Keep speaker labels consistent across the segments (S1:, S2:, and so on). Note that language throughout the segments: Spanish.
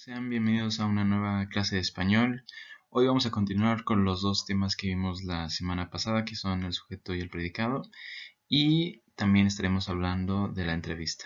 S1: Sean bienvenidos a una nueva clase de español. Hoy vamos a continuar con los dos temas que vimos la semana pasada, que son el sujeto y el predicado, y también estaremos hablando de la entrevista.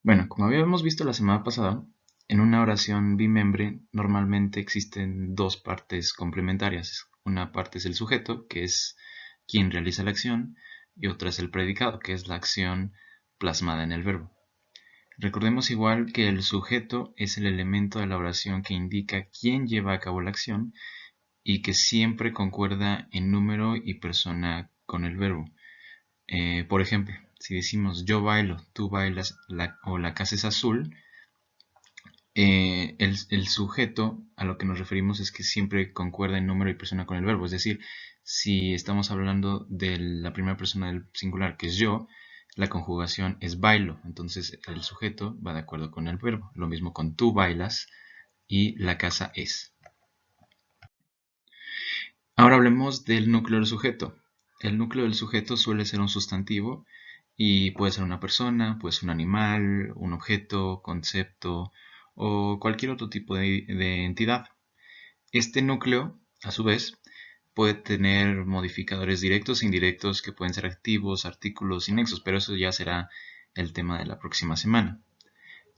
S1: Bueno, como habíamos visto la semana pasada, en una oración bimembre normalmente existen dos partes complementarias. Una parte es el sujeto, que es quien realiza la acción, y otra es el predicado, que es la acción plasmada en el verbo. Recordemos igual que el sujeto es el elemento de la oración que indica quién lleva a cabo la acción y que siempre concuerda en número y persona con el verbo. Por ejemplo, si decimos yo bailo, tú bailas o la casa es azul, el sujeto a lo que nos referimos es que siempre concuerda en número y persona con el verbo. Es decir, si estamos hablando de la primera persona del singular, que es yo, la conjugación es bailo. Entonces el sujeto va de acuerdo con el verbo. Lo mismo con tú bailas y la casa es. Ahora hablemos del núcleo del sujeto. El núcleo del sujeto suele ser un sustantivo y puede ser una persona, puede ser un animal, un objeto, concepto o cualquier otro tipo de entidad. Este núcleo, a su vez, puede tener modificadores directos e indirectos que pueden ser activos, artículos y nexos, pero eso ya será el tema de la próxima semana.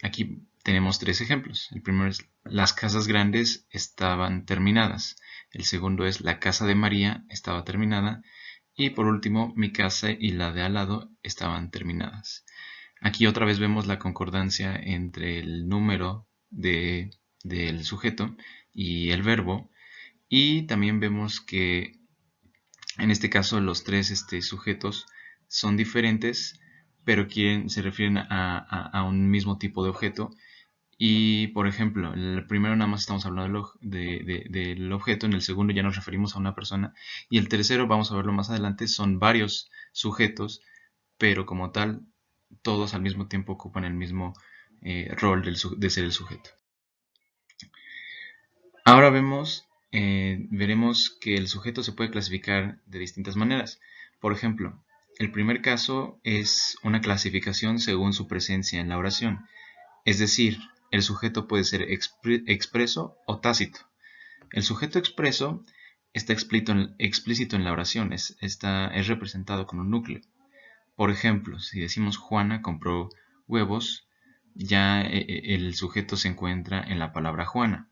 S1: Aquí tenemos tres ejemplos. El primero es las casas grandes estaban terminadas. El segundo es la casa de María estaba terminada. Y por último, mi casa y la de al lado estaban terminadas. Aquí otra vez vemos la concordancia entre el número del sujeto y el verbo. Y también vemos que en este caso los tres sujetos son diferentes, pero se refieren a un mismo tipo de objeto. Y por ejemplo, en el primero nada más estamos hablando del objeto, en el segundo ya nos referimos a una persona, y el tercero, vamos a verlo más adelante, son varios sujetos, pero como tal, todos al mismo tiempo ocupan el mismo rol de ser el sujeto. Ahora veremos que el sujeto se puede clasificar de distintas maneras. Por ejemplo, el primer caso es una clasificación según su presencia en la oración. Es decir, el sujeto puede ser expreso o tácito. El sujeto expreso está explícito en la oración, es representado con un núcleo. Por ejemplo, si decimos Juana compró huevos, ya el sujeto se encuentra en la palabra Juana.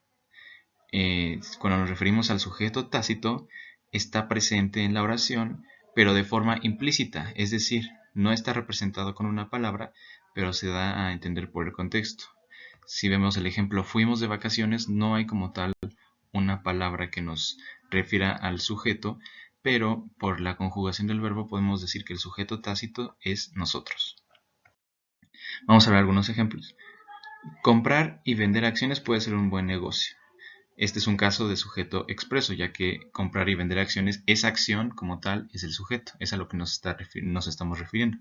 S1: Cuando nos referimos al sujeto tácito, está presente en la oración, pero de forma implícita, es decir, no está representado con una palabra, pero se da a entender por el contexto. Si vemos el ejemplo fuimos de vacaciones, no hay como tal una palabra que nos refiera al sujeto, pero por la conjugación del verbo podemos decir que el sujeto tácito es nosotros. Vamos a ver algunos ejemplos. Comprar y vender acciones puede ser un buen negocio. Este es un caso de sujeto expreso, ya que comprar y vender acciones, esa acción como tal es el sujeto, es a lo que nos estamos refiriendo.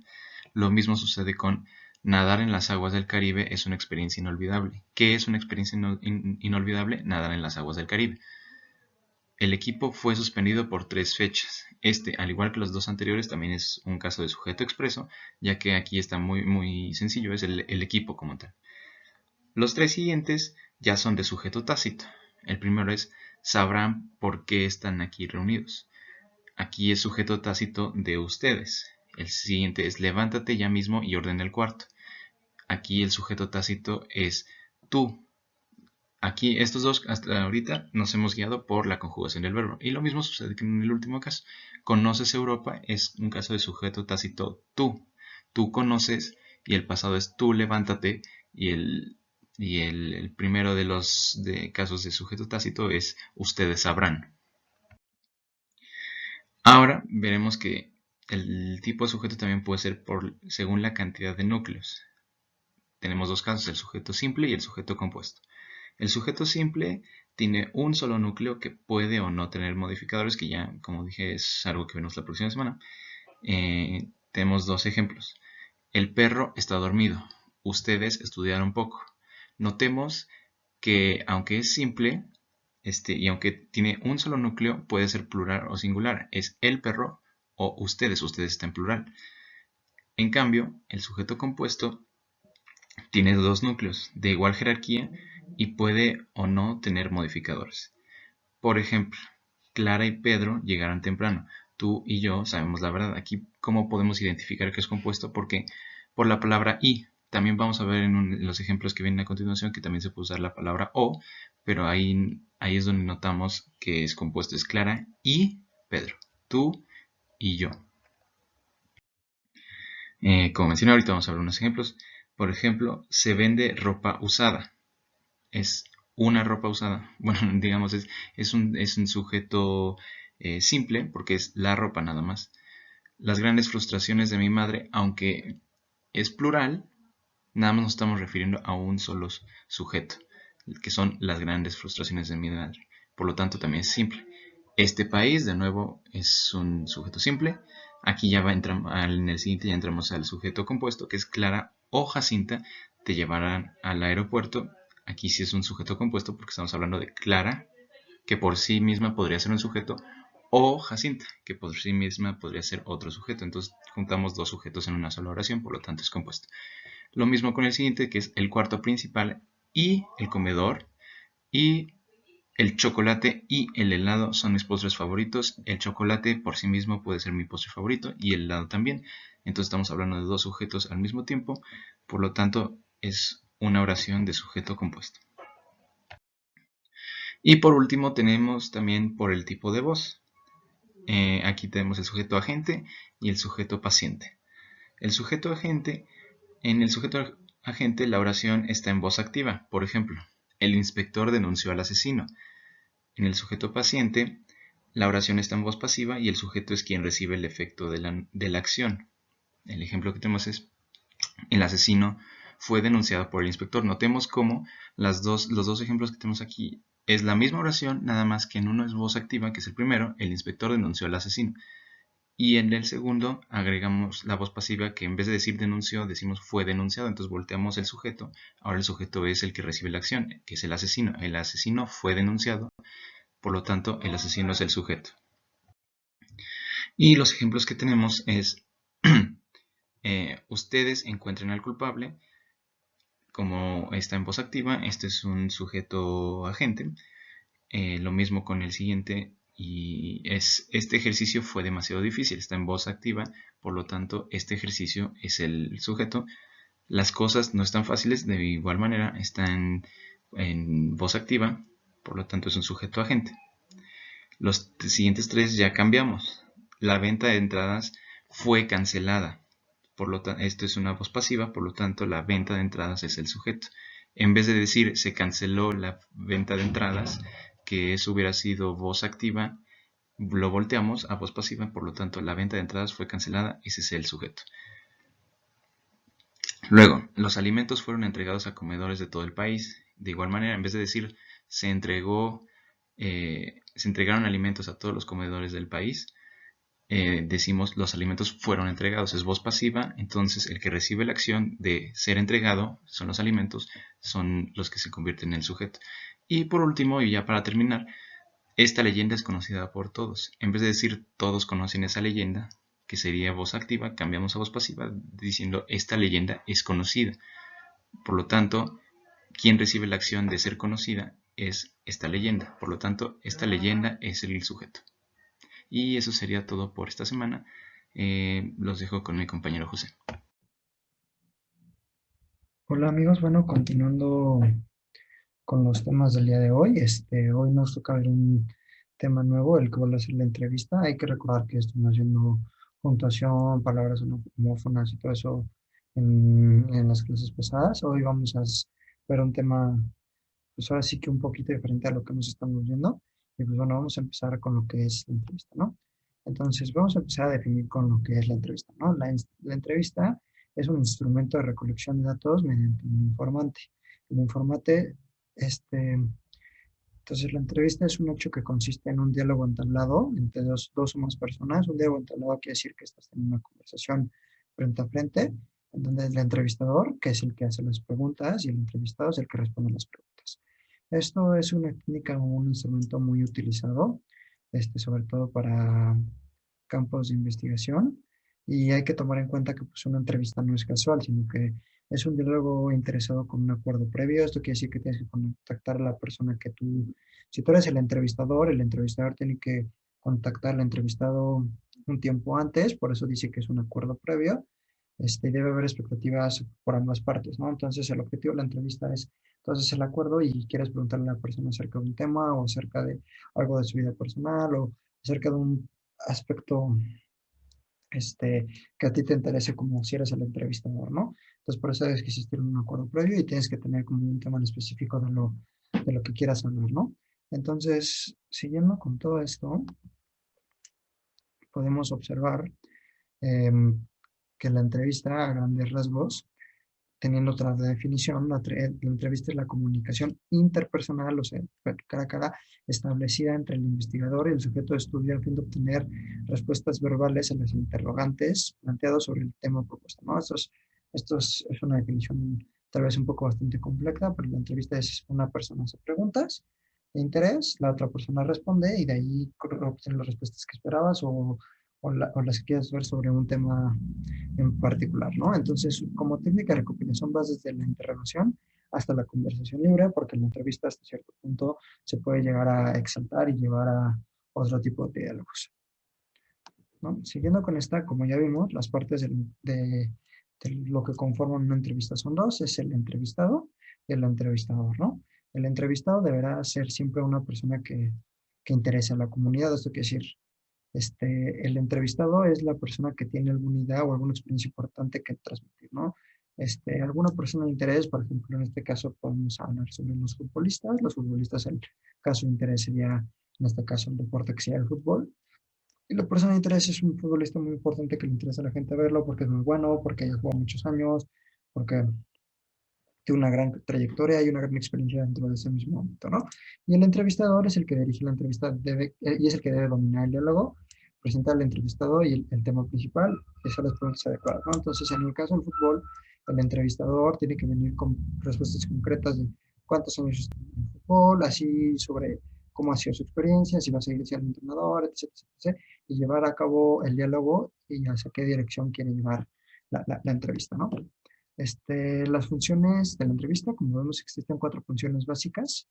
S1: Lo mismo sucede con nadar en las aguas del Caribe es una experiencia inolvidable. ¿Qué es una experiencia inolvidable? Nadar en las aguas del Caribe. El equipo fue suspendido por 3 fechas. Al igual que los dos anteriores, también es un caso de sujeto expreso, ya que aquí está muy sencillo, es el equipo como tal. Los 3 siguientes ya son de sujeto tácito. El primero es, sabrán por qué están aquí reunidos. Aquí es sujeto tácito de ustedes. El siguiente es, levántate ya mismo y ordena el cuarto. Aquí el sujeto tácito es tú. Aquí estos dos hasta ahorita nos hemos guiado por la conjugación del verbo. Y lo mismo sucede que en el último caso. Conoces Europa es un caso de sujeto tácito tú. Tú conoces y el pasado es tú levántate y el primero de los casos de sujeto tácito es ustedes sabrán. Ahora veremos que el tipo de sujeto también puede ser según la cantidad de núcleos. Tenemos dos casos, el sujeto simple y el sujeto compuesto. El sujeto simple tiene un solo núcleo que puede o no tener modificadores, que ya, como dije, es algo que vemos la próxima semana. Tenemos dos ejemplos. El perro está dormido. Ustedes estudiaron poco. Notemos que aunque es simple, y aunque tiene un solo núcleo, puede ser plural o singular. Es el perro o ustedes está en plural. En cambio, el sujeto compuesto Tiene dos núcleos de igual jerarquía y puede o no tener modificadores. Por ejemplo, Clara y Pedro llegarán temprano. Tú y yo sabemos la verdad. Aquí, ¿cómo podemos identificar que es compuesto? Porque por la palabra y. También vamos a ver en los ejemplos que vienen a continuación que también se puede usar la palabra o, pero ahí es donde notamos que es compuesto. Es Clara y Pedro. Tú y yo. Como mencioné ahorita, vamos a ver unos ejemplos. Por ejemplo, se vende ropa usada. Es una ropa usada. Bueno, digamos, es un sujeto simple porque es la ropa nada más. Las grandes frustraciones de mi madre, aunque es plural, nada más nos estamos refiriendo a un solo sujeto, que son las grandes frustraciones de mi madre. Por lo tanto, también es simple. Este país, de nuevo, es un sujeto simple. Aquí ya en el siguiente ya entramos al sujeto compuesto, que es Clara o Jacinta, te llevarán al aeropuerto. Aquí sí es un sujeto compuesto porque estamos hablando de Clara, que por sí misma podría ser un sujeto, o Jacinta, que por sí misma podría ser otro sujeto. Entonces juntamos dos sujetos en una sola oración, por lo tanto es compuesto. Lo mismo con el siguiente, que es el cuarto principal y el comedor, y el chocolate y el helado son mis postres favoritos. El chocolate por sí mismo puede ser mi postre favorito y el helado también. Entonces estamos hablando de dos sujetos al mismo tiempo. Por lo tanto, es una oración de sujeto compuesto. Y por último tenemos también por el tipo de voz. Aquí tenemos el sujeto agente y el sujeto paciente. El sujeto agente, en el sujeto agente la oración está en voz activa. Por ejemplo, el inspector denunció al asesino. En el sujeto paciente, la oración está en voz pasiva y el sujeto es quien recibe el efecto de la acción. El ejemplo que tenemos es: el asesino fue denunciado por el inspector. Notemos cómo los dos ejemplos que tenemos aquí es la misma oración, nada más que en uno es voz activa, que es el primero, el inspector denunció al asesino. Y en el segundo agregamos la voz pasiva, que en vez de decir denunció, decimos fue denunciado. Entonces volteamos el sujeto. Ahora el sujeto es el que recibe la acción, que es el asesino. El asesino fue denunciado, por lo tanto el asesino es el sujeto. Y los ejemplos que tenemos es ustedes encuentren al culpable. Como está en voz activa, este es un sujeto agente. Lo mismo con el siguiente, y este ejercicio fue demasiado difícil, está en voz activa, por lo tanto este ejercicio es el sujeto. Las cosas no están fáciles, de igual manera están en voz activa, por lo tanto es un sujeto agente. Los siguientes tres ya cambiamos. La venta de entradas fue cancelada. Por lo tanto, esto es una voz pasiva, por lo tanto la venta de entradas es el sujeto. En vez de decir se canceló la venta de entradas, que eso hubiera sido voz activa, lo volteamos a voz pasiva, por lo tanto la venta de entradas fue cancelada, ese es el sujeto. Luego, los alimentos fueron entregados a comedores de todo el país. De igual manera, en vez de decir se entregaron alimentos a todos los comedores del país, decimos los alimentos fueron entregados. Es voz pasiva, entonces el que recibe la acción de ser entregado son los alimentos, son los que se convierten en el sujeto. Y por último, y ya para terminar, esta leyenda es conocida por todos. En vez de decir todos conocen esa leyenda, que sería voz activa, cambiamos a voz pasiva diciendo esta leyenda es conocida. Por lo tanto, quien recibe la acción de ser conocida es esta leyenda. Por lo tanto, esta leyenda es el sujeto. Y eso sería todo por esta semana. Los dejo con mi compañero José.
S2: Hola amigos, bueno, continuando con los temas del día de hoy, hoy nos toca ver un tema nuevo, el que va a ser la entrevista. Hay que recordar que estamos haciendo puntuación, palabras homófonas y todo eso en las clases pasadas. Hoy vamos a ver un tema, pues ahora sí que un poquito diferente a lo que nos estamos viendo. Y pues bueno, vamos a empezar con lo que es la entrevista, ¿no? Entonces, vamos a empezar a definir con lo que es la entrevista, ¿no? La entrevista es un instrumento de recolección de datos mediante un informante. El informante, entonces la entrevista es un hecho que consiste en un diálogo entablado entre dos o más personas. Un diálogo entablado quiere decir que estás en una conversación frente a frente, en donde el entrevistador, que es el que hace las preguntas, y el entrevistado es el que responde las preguntas. Esto es una técnica o un instrumento muy utilizado, sobre todo para campos de investigación, y hay que tomar en cuenta que pues, una entrevista no es casual, sino que Es un diálogo interesado con un acuerdo previo. Esto quiere decir que tienes que contactar a la persona que tú, si tú eres el entrevistador tiene que contactar al entrevistado un tiempo antes, por eso dice que es un acuerdo previo. Debe haber expectativas por ambas partes, ¿no? Entonces, el objetivo de la entrevista es, entonces, el acuerdo y quieres preguntarle a la persona acerca de un tema o acerca de algo de su vida personal o acerca de un aspecto este, que a ti te interese como si eres el entrevistador, ¿no? Entonces, por eso es que existe un acuerdo previo y tienes que tener como un tema en específico de lo que quieras hablar, ¿no? Entonces, siguiendo con todo esto, podemos observar em, que la entrevista a grandes rasgos, teniendo otra definición, la entrevista es la comunicación interpersonal, o sea, cara a cara, establecida entre el investigador y el sujeto de estudio a fin de obtener respuestas verbales a las interrogantes planteados sobre el tema propuesto, ¿no? Es una definición tal vez un poco bastante compleja, pero la entrevista es una persona hace preguntas de interés, la otra persona responde y de ahí obtienes las respuestas que esperabas o las que quieras ver sobre un tema en particular, ¿no? Entonces, como técnica de recopilación vas desde la interrogación hasta la conversación libre, porque en la entrevista hasta cierto punto se puede llegar a exaltar y llevar a otro tipo de diálogos, ¿no? Siguiendo con esta, como ya vimos, las partes de lo que conforman una entrevista son dos, es el entrevistado y el entrevistador, ¿no? El entrevistado deberá ser siempre una persona que interese a la comunidad, esto quiere decir, el entrevistado es la persona que tiene alguna idea o alguna experiencia importante que transmitir, ¿no? Alguna persona de interés, por ejemplo, en este caso podemos hablar sobre los futbolistas, el caso de interés sería, en este caso, el deporte que sería el fútbol, y la persona de interés es un futbolista muy importante que le interesa a la gente verlo porque es muy bueno, porque ya jugado muchos años, porque tiene una gran trayectoria y una gran experiencia dentro de ese mismo ámbito, ¿no? Y el entrevistador es el que dirige la entrevista y es el que debe dominar el diálogo, presentar al entrevistado y el tema principal, y hacer las preguntas adecuadas, ¿no? Entonces, en el caso del fútbol, el entrevistador tiene que venir con respuestas concretas de cuántos años está en el fútbol, así sobre cómo ha sido su experiencia, si va a seguir siendo entrenador, etc, etc, y llevar a cabo el diálogo y hacia qué dirección quiere llevar la entrevista, ¿no? Las funciones de la entrevista, como vemos, existen cuatro funciones básicas.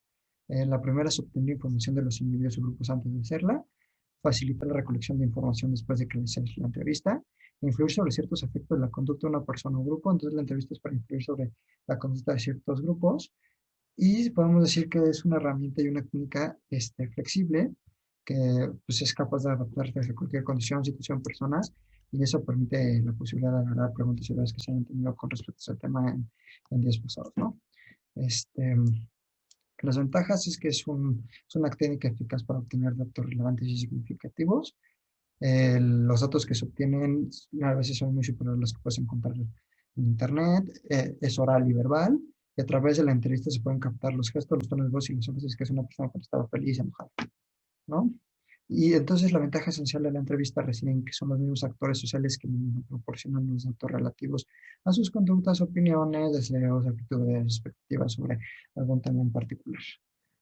S2: La primera es obtener información de los individuos o grupos antes de hacerla, facilitar la recolección de información después de que se hace la entrevista, influir sobre ciertos efectos de la conducta de una persona o grupo. Entonces, la entrevista es para influir sobre la conducta de ciertos grupos. Y podemos decir que es una herramienta y una técnica flexible que pues, es capaz de adaptarse a cualquier condición, situación, personas, y eso permite la posibilidad de agarrar preguntas y dudas que se hayan tenido con respecto al tema en días pasados, ¿no? Este, las ventajas es que es una técnica eficaz para obtener datos relevantes y significativos. Los datos que se obtienen a veces son muy superiores a los que puedes encontrar en internet, es oral y verbal, y a través de la entrevista se pueden captar los gestos, los tonos de voz y las veces que es una persona que estaba feliz, enojada, ¿no? Y entonces la ventaja esencial de la entrevista reside en que son los mismos actores sociales que proporcionan los datos relativos a sus conductas, opiniones, deseos, actitudes, expectativas sobre algún tema en particular,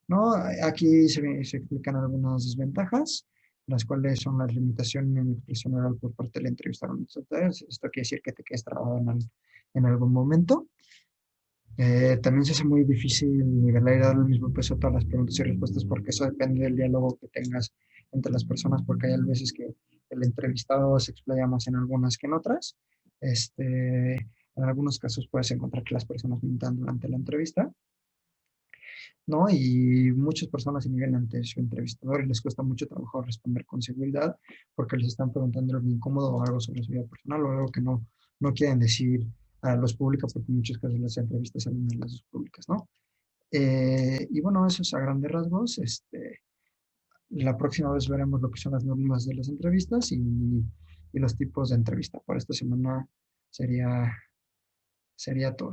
S2: ¿no? Aquí se explican algunas desventajas, las cuales son la limitación en la expresión oral por parte del entrevistador. Entonces, esto quiere decir que te quedes trabado en algún momento. También se hace muy difícil nivelar y dar el mismo peso a todas las preguntas y respuestas porque eso depende del diálogo que tengas entre las personas, porque hay veces que el entrevistado se explaya más en algunas que en otras. En algunos casos puedes encontrar que las personas mientan durante la entrevista, ¿no? Y muchas personas se niegan ante su entrevistador y les cuesta mucho trabajo responder con seguridad porque les están preguntando algo incómodo o algo sobre su vida personal o algo que no quieren decir a los públicos porque en muchos casos las entrevistas salen en las públicas, ¿no? Y bueno, eso es a grandes rasgos. La próxima vez veremos lo que son las normas de las entrevistas y los tipos de entrevista. Por esta semana sería todo.